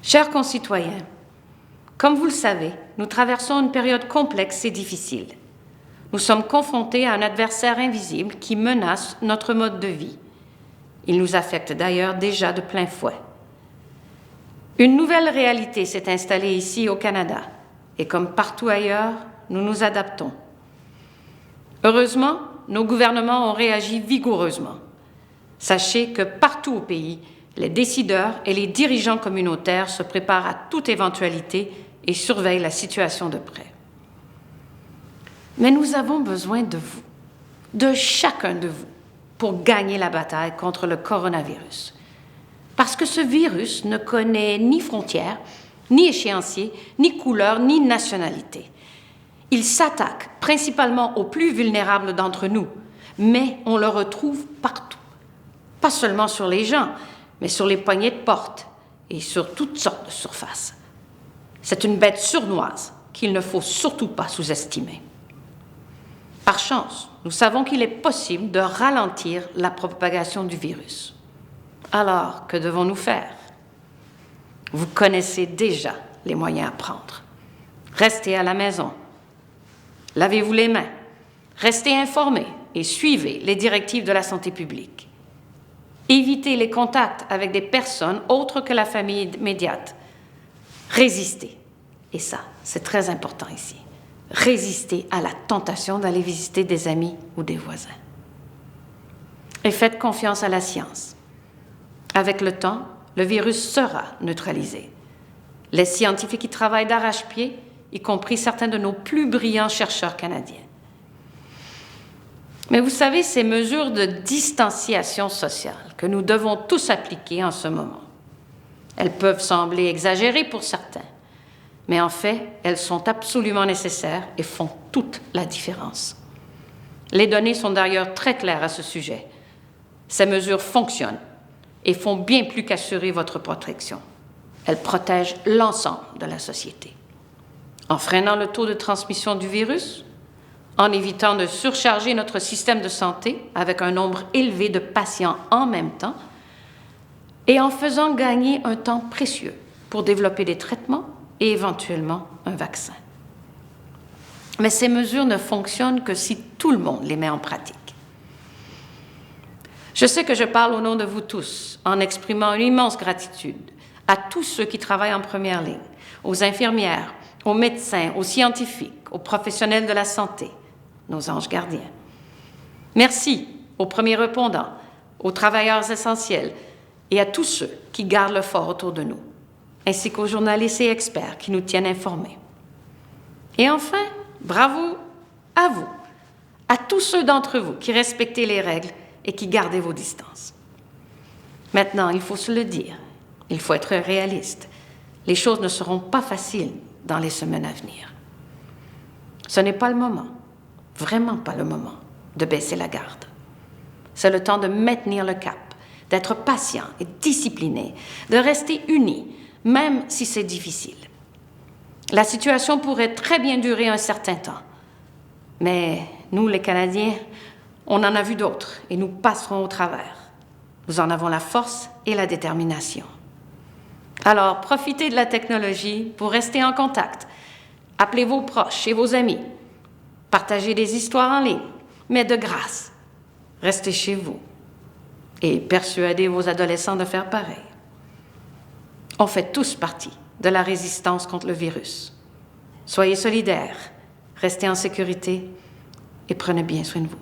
Chers concitoyens, comme vous le savez, nous traversons une période complexe et difficile. Nous sommes confrontés à un adversaire invisible qui menace notre mode de vie. Il nous affecte d'ailleurs déjà de plein fouet. Une nouvelle réalité s'est installée ici au Canada, et comme partout ailleurs, nous nous adaptons. Heureusement, nos gouvernements ont réagi vigoureusement. Sachez que partout au pays, les décideurs et les dirigeants communautaires se préparent à toute éventualité et surveillent la situation de près. Mais nous avons besoin de vous, de chacun de vous, pour gagner la bataille contre le coronavirus. Parce que ce virus ne connaît ni frontières, ni échéancier, ni couleur, ni nationalité. Il s'attaque principalement aux plus vulnérables d'entre nous, mais on le retrouve partout. Pas seulement sur les gens, mais sur les poignées de porte et sur toutes sortes de surfaces. C'est une bête sournoise qu'il ne faut surtout pas sous-estimer. Par chance, nous savons qu'il est possible de ralentir la propagation du virus. Alors, que devons-nous faire? Vous connaissez déjà les moyens à prendre. Restez à la maison. Lavez-vous les mains. Restez informés et suivez les directives de la santé publique. Évitez les contacts avec des personnes autres que la famille immédiate. Résistez. Et ça, c'est très important ici. Résistez à la tentation d'aller visiter des amis ou des voisins. Et faites confiance à la science. Avec le temps, le virus sera neutralisé. Les scientifiques y travaillent d'arrache-pied, y compris certains de nos plus brillants chercheurs canadiens. Mais vous savez, ces mesures de distanciation sociale que nous devons tous appliquer en ce moment, elles peuvent sembler exagérées pour certains, mais en fait, elles sont absolument nécessaires et font toute la différence. Les données sont d'ailleurs très claires à ce sujet. Ces mesures fonctionnent et font bien plus qu'assurer votre protection. Elles protègent l'ensemble de la société. En freinant le taux de transmission du virus, en évitant de surcharger notre système de santé avec un nombre élevé de patients en même temps, et en faisant gagner un temps précieux pour développer des traitements et éventuellement un vaccin. Mais ces mesures ne fonctionnent que si tout le monde les met en pratique. Je sais que je parle au nom de vous tous en exprimant une immense gratitude à tous ceux qui travaillent en première ligne, aux infirmières, aux médecins, aux scientifiques, aux professionnels de la santé, nos anges gardiens. Merci aux premiers répondants, aux travailleurs essentiels et à tous ceux qui gardent le fort autour de nous, ainsi qu'aux journalistes et experts qui nous tiennent informés. Et enfin, bravo à vous, à tous ceux d'entre vous qui respectez les règles et qui gardez vos distances. Maintenant, il faut se le dire, il faut être réaliste. Les choses ne seront pas faciles dans les semaines à venir. Ce n'est pas le moment, vraiment pas le moment, de baisser la garde. C'est le temps de maintenir le cap, d'être patient et discipliné, de rester unis, même si c'est difficile. La situation pourrait très bien durer un certain temps, mais nous, les Canadiens, on en a vu d'autres et nous passerons au travers. Nous en avons la force et la détermination. Alors, profitez de la technologie pour rester en contact. Appelez vos proches et vos amis. Partagez des histoires en ligne, mais de grâce, restez chez vous et persuadez vos adolescents de faire pareil. On fait tous partie de la résistance contre le virus. Soyez solidaires, restez en sécurité et prenez bien soin de vous.